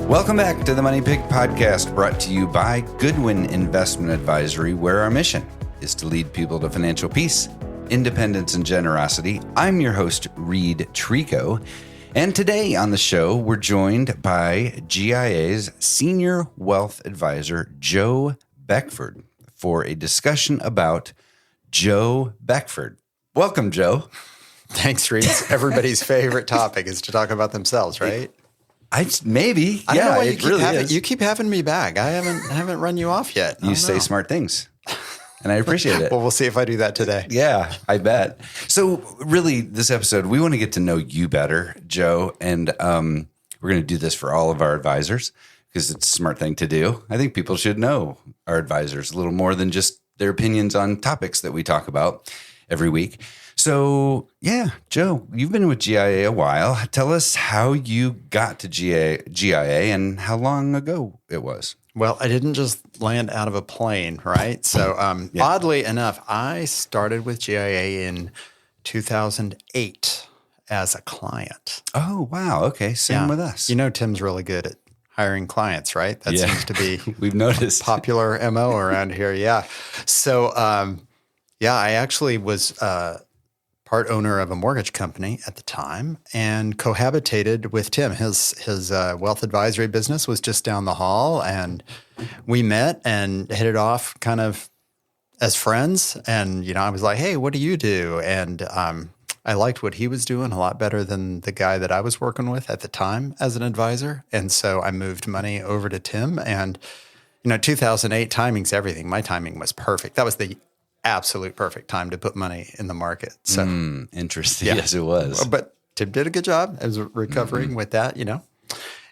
Welcome back to the Money Pig Podcast, brought to you by Goodwin Investment Advisory, where our mission is to lead people to financial peace, independence, and generosity. I'm your host, Reid Trego, and today on the show, we're joined by GIA's Senior Wealth Advisor, Joe Beckford, for a discussion about Joe Beckford. Welcome, Joe. Thanks, Reid. Everybody's favorite topic is to talk about themselves, right? Maybe. I don't know why it really is. You keep having me back. I haven't run you off yet. You say smart things, and I appreciate it. Well, we'll see if I do that today. Yeah, I bet. So really, this episode, we want to get to know you better, Joe, and we're going to do this for all of our advisors because it's a smart thing to do. I think people should know our advisors a little more than just their opinions on topics that we talk about every week. So, yeah, Joe, you've been with GIA a while. Tell us how you got to GIA and how long ago it was. Well, I didn't just land out of a plane, right? So, oddly enough, I started with GIA in 2008 as a client. Oh, wow. Okay. Same with us. You know, Tim's really good at hiring clients, right? That seems to be we've noticed popular MO around here. Yeah. So, I actually was part owner of a mortgage company at the time and cohabitated with Tim. His wealth advisory business was just down the hall, and we met and hit it off kind of as friends. And, I was like, hey, what do you do? And I liked what he was doing a lot better than the guy that I was working with at the time as an advisor. And so I moved money over to Tim. And, 2008, timing's everything. My timing was perfect. That was the absolute perfect time to put money in the market. So interesting. Yeah. Yes, it was. But Tim did a good job as recovering with that,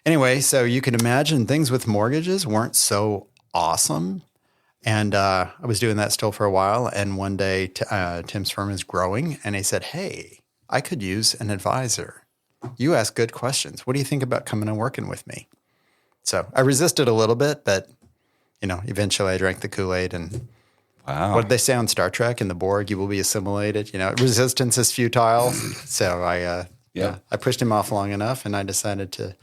Anyway, so you can imagine things with mortgages weren't so awesome. And I was doing that still for a while. And one day, Tim's firm is growing. And he said, hey, I could use an advisor. You ask good questions. What do you think about coming and working with me? So I resisted a little bit, but, eventually I drank the Kool-Aid and wow. What did they say on Star Trek? In the Borg, you will be assimilated. Resistance is futile. So I pushed him off long enough, and I decided to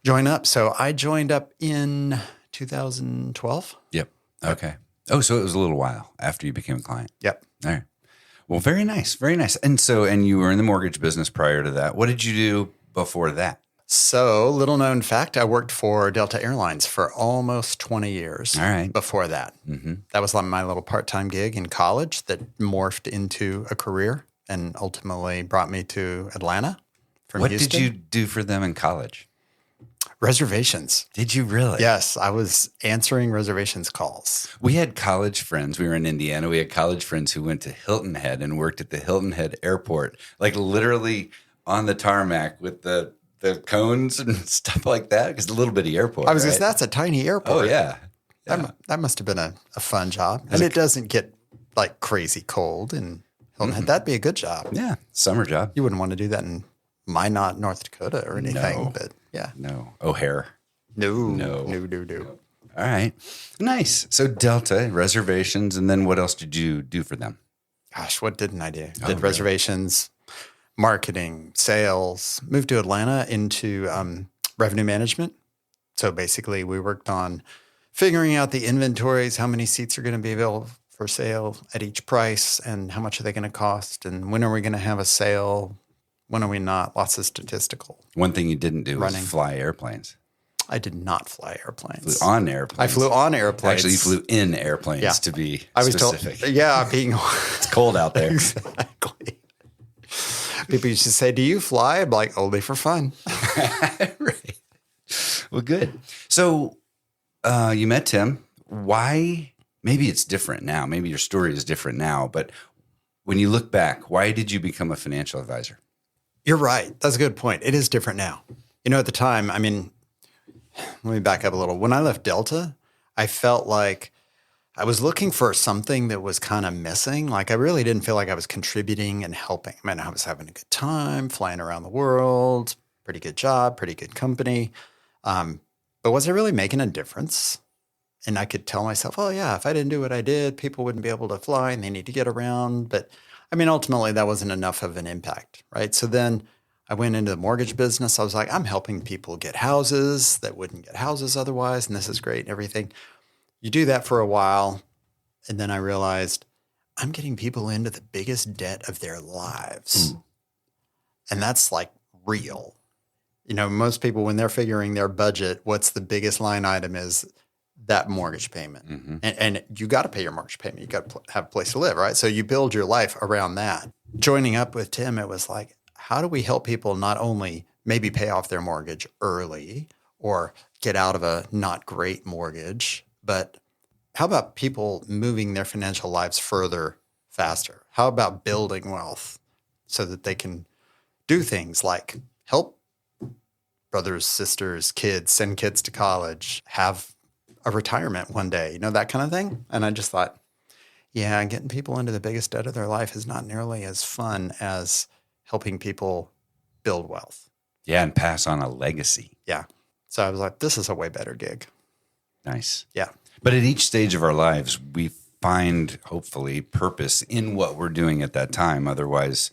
join up. So I joined up in 2012. Yep. Okay. Oh, so it was a little while after you became a client. Yep. All right. Well, very nice. Very nice. And you were in the mortgage business prior to that. What did you do before that? So, little known fact, I worked for Delta Airlines for almost 20 years. All right. Before that. Mm-hmm. That was like my little part-time gig in college that morphed into a career and ultimately brought me to Atlanta from Houston. What did you do for them in college? Reservations. Did you really? Yes, I was answering reservations calls. We had college friends. We were in Indiana. We had college friends who went to Hilton Head and worked at the Hilton Head airport, like literally on the tarmac with the cones and stuff like that, because it's a little bitty airport. I was just, that's a tiny airport. Oh, yeah. That must have been a fun job. And it doesn't get like crazy cold in Hilton Head. That'd be a good job. Yeah, summer job. You wouldn't want to do that in Minot, North Dakota or anything, but yeah. No. O'Hare. No. All right. Nice. So Delta, reservations, and then what else did you do for them? Gosh, what didn't I do? Did reservations, marketing, sales, moved to Atlanta into revenue management. So basically we worked on figuring out the inventories, how many seats are going to be available for sale at each price and how much are they going to cost and when are we going to have a sale, when are we not, lots of statistical. One thing you didn't do was fly airplanes. I did not fly airplanes. Flew on airplanes. I flew on airplanes. Actually, you flew in airplanes to be specific. It's cold out there. Exactly. People used to say, do you fly? I'm like, only for fun. Right. Well, good. So you met Tim. Why? Maybe it's different now. Maybe your story is different now. But when you look back, why did you become a financial advisor? You're right. That's a good point. It is different now. At the time, let me back up a little. When I left Delta, I felt like I was looking for something that was kind of missing. Like I really didn't feel like I was contributing and helping. I was having a good time, flying around the world, pretty good job, pretty good company. But was I really making a difference? And I could tell myself, oh yeah, if I didn't do what I did, people wouldn't be able to fly and they need to get around. But ultimately that wasn't enough of an impact, right? So then I went into the mortgage business. I was like, I'm helping people get houses that wouldn't get houses otherwise. And this is great and everything. You do that for a while. And then I realized I'm getting people into the biggest debt of their lives. And that's like real. Most people, when they're figuring their budget, what's the biggest line item is that mortgage payment. Mm-hmm. And you got to pay your mortgage payment. You got to have a place to live, right? So you build your life around that. Joining up with Tim, it was like, how do we help people not only maybe pay off their mortgage early or get out of a not great mortgage, but how about people moving their financial lives further faster? How about building wealth so that they can do things like help brothers, sisters, kids, send kids to college, have a retirement one day, that kind of thing? And I just thought, yeah, getting people into the biggest debt of their life is not nearly as fun as helping people build wealth. Yeah, and pass on a legacy. Yeah. So I was like, this is a way better gig. Nice. Yeah. But at each stage of our lives, we find, hopefully, purpose in what we're doing at that time. Otherwise,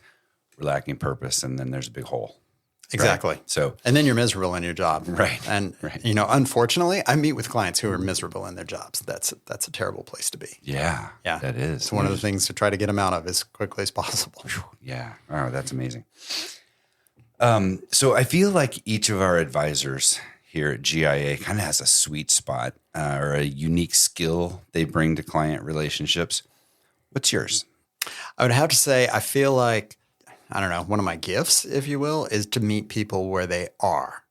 we're lacking purpose, and then there's a big hole. Exactly. Right? So, and then you're miserable in your job. Right. And, right. Unfortunately, I meet with clients who are miserable in their jobs. That's a terrible place to be. Yeah. Yeah. That is. It's one of the things to try to get them out of as quickly as possible. Yeah. Oh, that's amazing. So I feel like each of our advisors here at GIA kind of has a sweet spot or a unique skill they bring to client relationships. What's yours? I would have to say, I feel like, I don't know, one of my gifts, if you will, is to meet people where they are.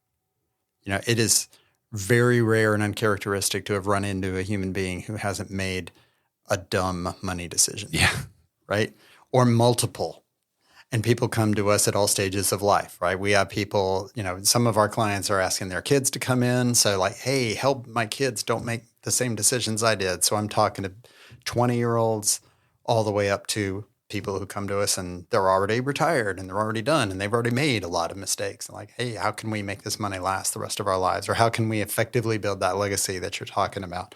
It is very rare and uncharacteristic to have run into a human being who hasn't made a dumb money decision. Yeah. Right? Or multiple. And people come to us at all stages of life, right? We have people, some of our clients are asking their kids to come in. So like, hey, help my kids don't make the same decisions I did. So I'm talking to 20-year-olds all the way up to people who come to us and they're already retired and they're already done and they've already made a lot of mistakes. And like, hey, how can we make this money last the rest of our lives? Or how can we effectively build that legacy that you're talking about?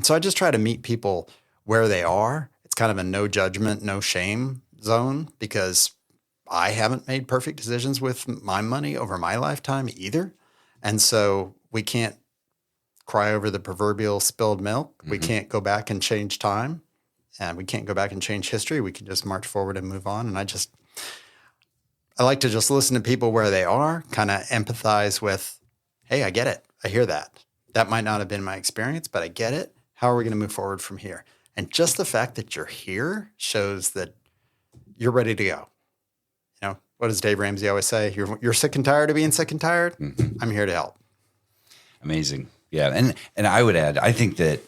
So I just try to meet people where they are. It's kind of a no judgment, no shame zone because I haven't made perfect decisions with my money over my lifetime either. And so we can't cry over the proverbial spilled milk. Mm-hmm. We can't go back and change time and we can't go back and change history. We can just march forward and move on. And I like to just listen to people where they are, kind of empathize with, hey, I get it. I hear that. That might not have been my experience, but I get it. How are we going to move forward from here? And just the fact that you're here shows that you're ready to go. What does Dave Ramsey always say? You're sick and tired of being sick and tired? Mm-hmm. I'm here to help. Amazing. Yeah. And I would add, I think that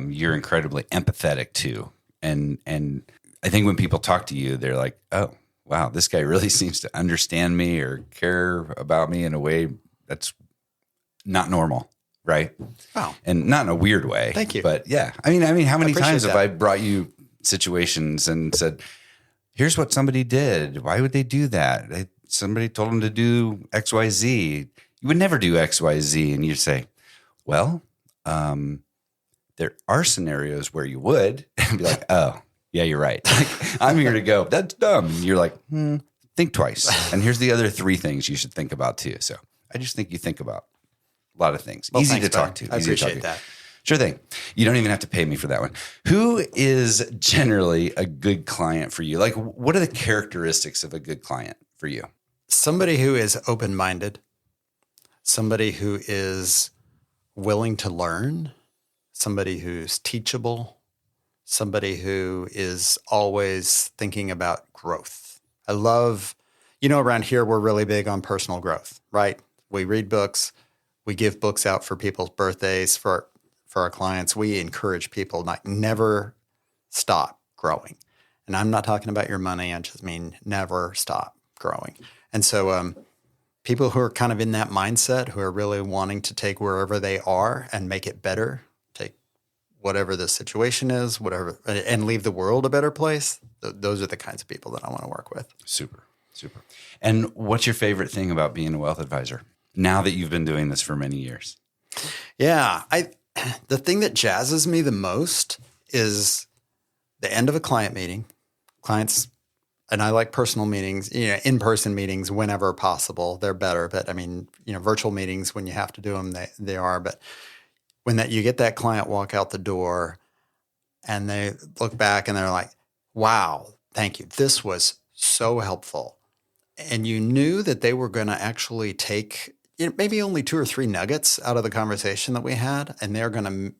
you're incredibly empathetic too. And I think when people talk to you, they're like, oh, wow, this guy really seems to understand me or care about me in a way that's not normal. Right. Wow. And not in a weird way. Thank you. But yeah, I mean, how many times have that. I brought you situations and said, here's what somebody did. Why would they do that? Somebody told them to do X, Y, Z. You would never do X, Y, Z. And you say, well, there are scenarios where you would and be like, oh, yeah, you're right. Like, I'm here to go. That's dumb. And you're like, think twice. And here's the other 3 things you should think about too. So I just think you think about a lot of things. Well, Easy thanks, to talk to. I appreciate that. Sure thing. You don't even have to pay me for that one. Who is generally a good client for you? Like, what are the characteristics of a good client for you? Somebody who is open-minded, somebody who is willing to learn, somebody who's teachable, somebody who is always thinking about growth. I love, around here, we're really big on personal growth, right? We read books. We give books out for people's birthdays, for our clients. We encourage people never stop growing. And I'm not talking about your money. I just mean never stop growing. And so people who are kind of in that mindset, who are really wanting to take wherever they are and make it better, take whatever the situation is, and leave the world a better place, those are the kinds of people that I want to work with. Super, super. And what's your favorite thing about being a wealth advisor now that you've been doing this for many years? Yeah, the thing that jazzes me the most is the end of a client meeting. Clients And I like personal meetings, in-person meetings whenever possible. They're better. But I mean, virtual meetings, when you have to do them, they are. But when you get that client walk out the door and they look back and they're like, wow, thank you. This was so helpful. And you knew that they were going to actually take maybe only 2 or 3 nuggets out of the conversation that we had, and they're going to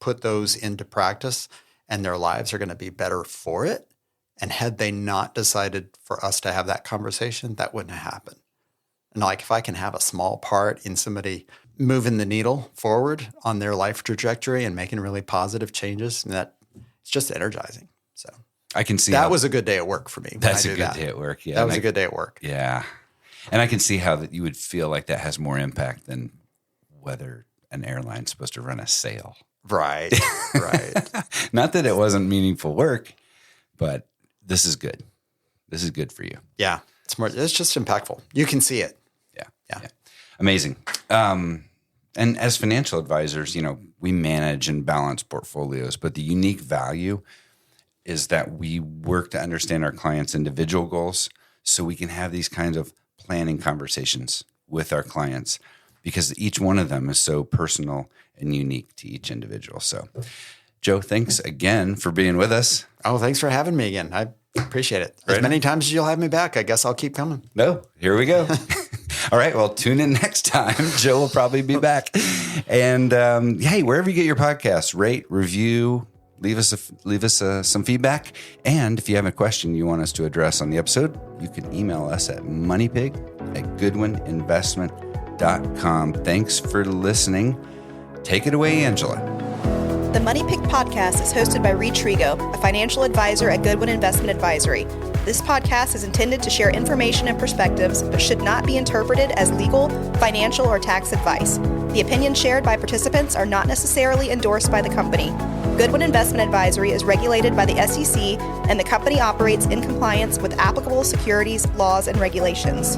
put those into practice, and their lives are going to be better for it. And had they not decided for us to have that conversation, that wouldn't have happened. And like, if I can have a small part in somebody moving the needle forward on their life trajectory and making really positive changes, that it's just energizing. So I can see that was a good day at work for me. That's a good day at work. Yeah, that was a good day at work. Yeah, and I can see how that you would feel like that has more impact than whether an airline's supposed to run a sale. Right. Not that it wasn't meaningful work, but this is good. This is good for you. Yeah. It's just impactful. You can see it. Yeah. Amazing. And as financial advisors, we manage and balance portfolios, but the unique value is that we work to understand our clients' individual goals so we can have these kinds of planning conversations with our clients, because each one of them is so personal and unique to each individual. So, Joe, thanks again for being with us. Oh, thanks for having me again. I appreciate it. As many times as you'll have me back, I guess I'll keep coming. No, here we go. All right. Well, tune in next time. Joe will probably be back. And hey, wherever you get your podcasts, rate, review, leave us some feedback. And if you have a question you want us to address on the episode, you can email us at moneypig@goodwininvestment.com. Thanks for listening. Take it away, Angela. The Money Pig podcast is hosted by Reid, a financial advisor at Goodwin Investment Advisory. This podcast is intended to share information and perspectives, but should not be interpreted as legal, financial, or tax advice. The opinions shared by participants are not necessarily endorsed by the company. Goodwin Investment Advisory is regulated by the SEC, and the company operates in compliance with applicable securities laws and regulations.